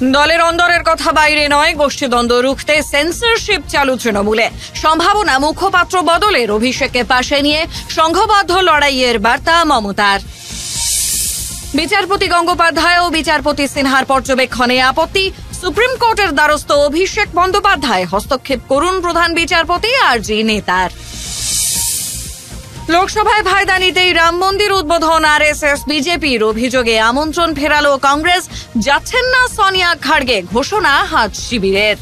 দলের অন্দরের কথা বাইরে নয়, গোষ্ঠীদ্বন্দ্ব রুখতে সেন্সরশিপ চালু তৃণমূলে। সম্ভাবনা মুখপাত্র বদলের, অভিষেককে পাশে নিয়ে সংঘবদ্ধ লড়াইয়ের বার্তা মমতার। বিচারপতি গঙ্গোপাধ্যায় ও বিচারপতি সিনহার পর্যবেক্ষণে আপত্তি। সুপ্রিম কোর্টের দ্বারস্থ অভিষেক বন্দ্যোপাধ্যায়, হস্তক্ষেপ করুন প্রধান বিচারপতি আরজি নেতার। লোকসভায় ফায়দা নিতেই রাম মন্দির উদ্বোধন, আরএসএস বিজেপির অভিযোগে আমন্ত্রণ ফেরালো কংগ্রেস। যাচ্ছেন না সোনিয়া খাড়গে, ঘোষণা হাত শিবিরের।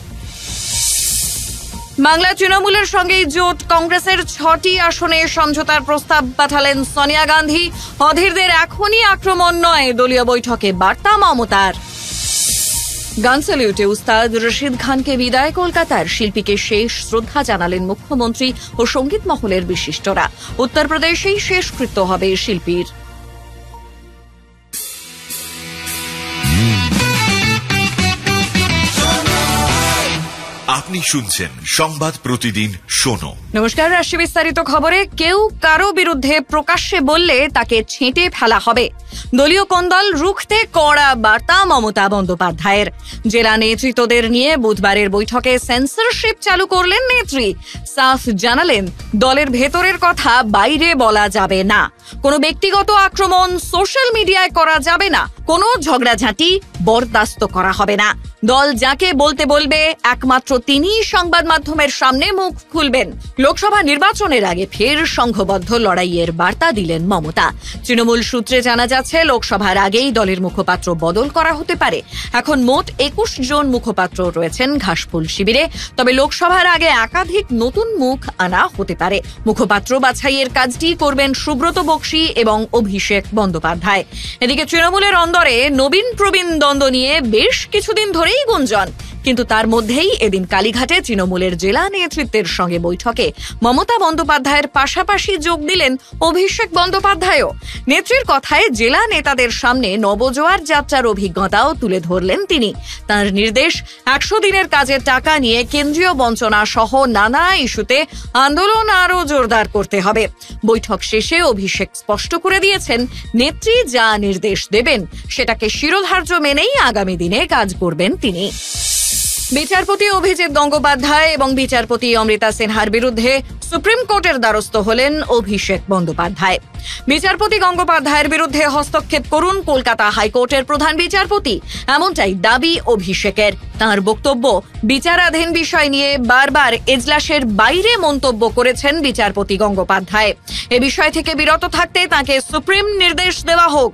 বাংলায় তৃণমূলের সঙ্গেই জোট, কংগ্রেসের 6টি আসনে সমঝোতার প্রস্তাব পাঠালেন সোনিয়া গান্ধী। অধীরদের এখনই আক্রমণ নয়, দলীয় বৈঠকে বার্তা মমতার। গান স্যালিউটে উস্তাদ রশিদ খানকে বিদায়, কলকাতার শিল্পীকে শেষ শ্রদ্ধা জানালেন মুখ্যমন্ত্রী ও সঙ্গীত মহলের বিশিষ্টরা। উত্তরপ্রদেশেই শেষকৃত্য হবে শিল্পীর। আপনি শুনছেন সংবাদ প্রতিদিন শোনো। নমস্কার, রাশি বিস্তারিত খবরে। কেউ কারো বিরুদ্ধে প্রকাশ্যে বললে তাকে ছেঁটে ফেলা হবে। দলীয় কোন্দল রুখতে কড়া বার্তা মমতা বন্দ্যোপাধ্যায়ের। জেলা নেতৃত্বদের নিয়ে বুধবারের বৈঠকে সেন্সরশিপ চালু করলেন নেত্রী। সাফ জানালেন, দলের ভেতরের কথা বাইরে বলা যাবে না। কোনো ব্যক্তিগত আক্রমণ সোশ্যাল মিডিয়ায় করা যাবে না। কোনো ঝগড়াঝাঁটি বরদাস্ত করা হবে না। দল যাকে বলতে বলবে একমাত্র তিনিই সংবাদ মাধ্যমের সামনে মুখ খুলবেন। লোকসভা নির্বাচনের আগে ফের সংঘবদ্ধ লড়াইয়ের বার্তা দিলেন মমতা। তৃণমূল সূত্রে জানা যাচ্ছে, লোকসভার আগেই দলের মুখপাত্র বদল করা হতে পারে। এখন মোট 21 জন মুখপাত্র রয়েছেন ঘাসফুল শিবিরে। তবে লোকসভার আগে একাধিক নতুন মুখ আনা হতে পারে। মুখপাত্র বাছাইয়ের কাজটি করবেন সুব্রত বক্সী এবং অভিষেক বন্দ্যোপাধ্যায়। এদিকে তৃণমূলের অন্দরে নবীন প্রবীণ দ্বন্দ্ব নিয়ে বেশ কিছুদিন ধরেই গুঞ্জন। কিন্তু তার মধ্যেই এদিন কালীঘাটে তৃণমূলের জেলা নেতৃত্বের সঙ্গে বৈঠকে মমতা বন্দ্যোপাধ্যায়ের পাশাপাশি যোগ দিলেন অভিষেক বন্দ্যোপাধ্যায়ও। নেত্রীর কথায় জেলা নেতাদের সামনে নবজোয়ার যাত্রার অভিজ্ঞতাও তুলে ধরলেন তিনি। তার নির্দেশ, 100 দিনের কাজের টাকা নিয়ে কেন্দ্রীয় বঞ্চনা সহ নানা ইস্যুতে আন্দোলন আরও জোরদার করতে হবে। বৈঠক শেষে অভিষেক স্পষ্ট করে দিয়েছেন, নেত্রী যা নির্দেশ দেবেন সেটাকে শিরোধার্য মেনেই আগামী দিনে কাজ করবেন তিনি। বিচারপতি অভিজিৎ গঙ্গোপাধ্যায় এবং বিচারপতি অমৃতা সিনহার বিরুদ্ধে সুপ্রিম কোর্টের দ্বারস্থ হলেন অভিষেক বন্দ্যোপাধ্যায়। বিচারপতি গঙ্গোপাধ্যায়ের বিরুদ্ধে হস্তক্ষেপ করুন কলকাতা হাইকোর্টের প্রধান বিচারপতি, এমনটাই দাবি অভিষেকের। তাঁর বক্তব্য, বিচারাধীন বিষয় নিয়ে বারবার এজলাসের বাইরে মন্তব্য করেছেন বিচারপতি গঙ্গোপাধ্যায়। এ বিষয় থেকে বিরত থাকতে তাঁকে সুপ্রিম নির্দেশ দেওয়া হোক।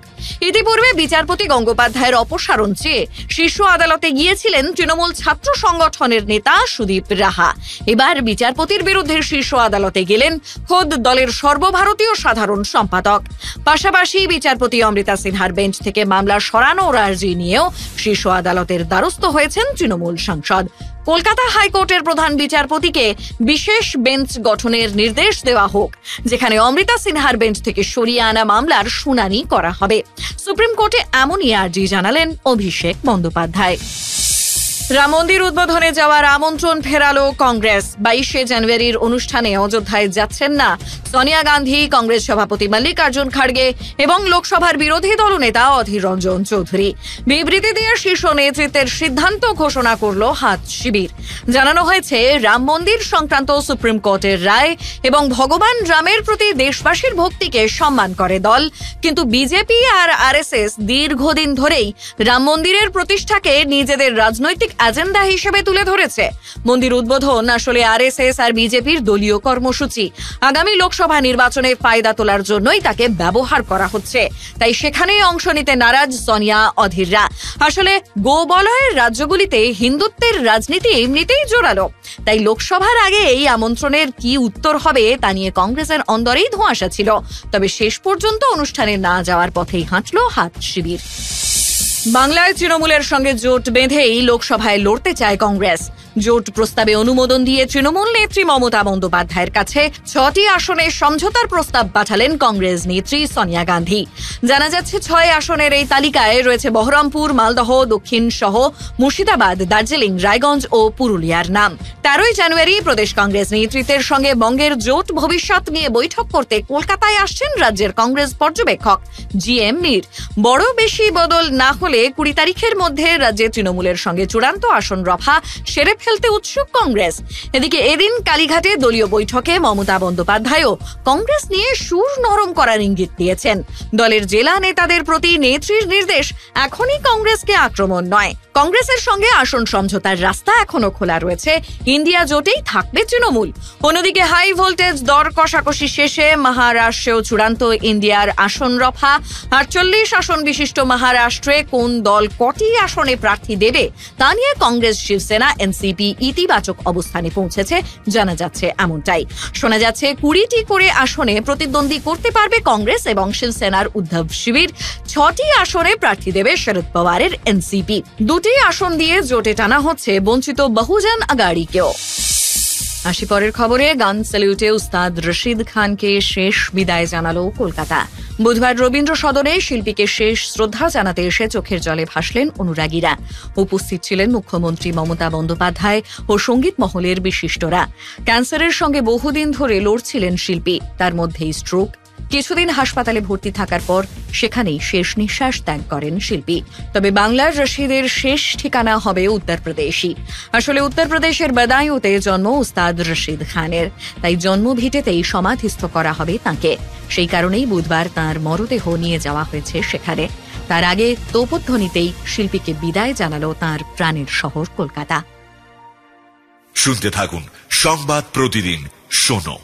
ইতিপূর্বে বিচারপতি গঙ্গোপাধ্যায়ের অপসারণ চেয়ে শীর্ষ আদালতে গিয়েছিলেন তৃণমূল ছাত্র সংগঠনের নেতা সুদীপ রাহা। এবার বিচারপতির বিরুদ্ধে শীর্ষ আদালতে গেলেন খোদ দলের সর্বভারতীয় সাধারণ সম্পাদক। পাশাপাশি বিচারপতি অমৃতা সিনহার বেঞ্চ থেকে মামলা সরানোর আর্জি নিয়েও শীর্ষ আদালতের দ্বারস্থ হয়েছেন তৃণমূল সাংসদ। কলকাতা হাইকোর্টের প্রধান বিচারপতিকে বিশেষ বেঞ্চ গঠনের নির্দেশ দেওয়া হোক, যেখানে অমৃতা সিনহার বেঞ্চ থেকে সরিয়ে আনা মামলার শুনানি করা হবে। সুপ্রিম কোর্টে এমনই আর্জি জানালেন অভিষেক বন্দ্যোপাধ্যায়। রাম মন্দির উদ্বোধনে যাওয়ার আমন্ত্রণ ফেরালো কংগ্রেস। 22শে জানুয়ারির অনুষ্ঠানে অযোধ্যায় যাচ্ছেন না সোনিয়া গান্ধী, কংগ্রেস সভাপতি মল্লিকার্জুন খাড়গে এবং লোকসভার বিরোধী দলনেতা অধীর রঞ্জন চৌধুরী। বিবৃতি দিয়ে শীর্ষ নেতৃত্বের সিদ্ধান্ত ঘোষণা করল হাত শিবির। জানানো হয়েছে, রাম মন্দির সংক্রান্ত সুপ্রিম কোর্টের রায় এবং ভগবান রামের প্রতি দেশবাসীর ভক্তিকে সম্মান করে দল। কিন্তু বিজেপি আর আরএসএস দীর্ঘদিন ধরেই রাম মন্দিরের প্রতিষ্ঠাকে নিজেদের রাজনৈতিক এজেন্ডা হিসেবে তুলে ধরেছে। মন্দির উদ্বোধন আসলে আরএসএস আর বিজেপির দলীয় কর্মসূচি। আগামী লোকসভা নির্বাচনে ফায়দা তোলার জন্যই তাকে ব্যবহার করা হচ্ছে। তাই সেখানে অংশ নিতে নারাজ সোনিয়া, অধীররা। আসলে গোবলয়ের রাজ্যগুলিতে হিন্দুত্বের রাজনীতি এমনিতেই জোরালো। তাই লোকসভার আগে এই আমন্ত্রণের কি উত্তর হবে তা নিয়ে কংগ্রেসের অন্দরেই ধোঁয়াশা ছিল। তবে শেষ পর্যন্ত অনুষ্ঠানে না যাওয়ার পথেই হাঁটল হাত শিবির। বাংলায় তৃণমূলের সঙ্গে জোট বেঁধেই লোকসভায় লড়তে চায় কংগ্রেস। জোট প্রস্তাবে অনুমোদন দিয়ে তৃণমূল নেত্রী মমতা বন্দ্যোপাধ্যায়ের কাছে 6টি আসনে সমঝোতার প্রস্তাব পাঠালেন কংগ্রেস নেত্রী সোনিয়া গান্ধী। জানা যাচ্ছে 6 আসনের এই তালিকায় রয়েছে বহরমপুর, মালদহ দক্ষিণ সহ মুর্শিদাবাদ, দার্জিলিং, রায়গঞ্জ ও পুরুলিয়ার নাম। 13 জানুয়ারি প্রদেশ কংগ্রেস নেতৃত্বের সঙ্গে বঙ্গের জোট ভবিষ্যৎ নিয়ে বৈঠক করতে কলকাতায় আসছেন রাজ্যের কংগ্রেস পর্যবেক্ষক GM মীর। বড় বেশি বদল না হলে 20 তারিখের মধ্যে রাজ্যে তৃণমূলের সঙ্গে চূড়ান্ত আসন রফা সেরে ফেলতে উৎসুক কংগ্রেস। এদিকে এদিন কালীঘাটে দলীয় বৈঠকে মমতা বন্দ্যোপাধ্যায়ও কংগ্রেস নিয়ে সুর নরম করার ইঙ্গিত দিয়েছেন। দলের জেলা নেতাদের প্রতি নেত্রীর নির্দেশ, এখনই কংগ্রেসকে আক্রমণ নয়, কংগ্রেসের সঙ্গে আসন সমঝোতার রাস্তা এখনো খোলা রয়েছে, ইন্ডিয়া জোটেই থাকবে তৃণমূল। অন্যদিকে হাই ভোল্টেজ দর কষাকষি শেষে মহারাষ্ট্রেও চূড়ান্ত ইন্ডিয়ার আসন রফা। 48 আসন বিশিষ্ট মহারাষ্ট্রে কোন দল কটি আসনে প্রার্থী দেবে তা নিয়ে কংগ্রেস, শিবসেনা, এনসিপি ইতিবাচক অবস্থানে পৌঁছেছে জানা যাচ্ছে এমনটাই। শোনা যাচ্ছে 20টি করে আসনে প্রতিদ্বন্দ্বী করতে পারবে কংগ্রেস এবং শিবসেনার উদ্ধব শিবির। 6টি আসনে প্রার্থী দেবে শরদ পাওয়ারের এনসিপি। 2টি আসন দিয়ে জোটে টানা হচ্ছে বঞ্চিত বহুজন আগাড়িকেও। আসি পরের খবরে। গান স্যালিউটে উস্তাদ রশিদ খানকে শেষ বিদায় জানালো কলকাতা। বুধবার রবীন্দ্র সদনে শিল্পীকে শেষ শ্রদ্ধা জানাতে এসে চোখের জলে ভাসলেন অনুরাগীরা। উপস্থিত ছিলেন মুখ্যমন্ত্রী মমতা বন্দ্যোপাধ্যায় ও সঙ্গীত মহলের বিশিষ্টরা। ক্যান্সারের সঙ্গে বহুদিন ধরে লড়ছিলেন শিল্পী, তার মধ্যেই স্ট্রোক। কিছুদিন হাসপাতালে ভর্তি থাকার পর সেখানেই শেষ নিঃশ্বাস ত্যাগ করেন শিল্পী। তবে বাংলার রশিদের শেষ ঠিকানা হবে উত্তরপ্রদেশই। আসলে উত্তরপ্রদেশের বদায়ুতে জন্ম উস্তাদ রশিদ খানের, তাই জন্মভিটেতেই সমাধিস্থ করা হবে তাঁকে। সেই কারণেই বুধবার তাঁর মরদেহ নিয়ে যাওয়া হয়েছে সেখানে। তার আগে তোপধ্বনিতেই শিল্পীকে বিদায় জানালো তাঁর প্রাণের শহর কলকাতা। শুনতে থাকুন সংবাদ প্রতিদিন শোনো।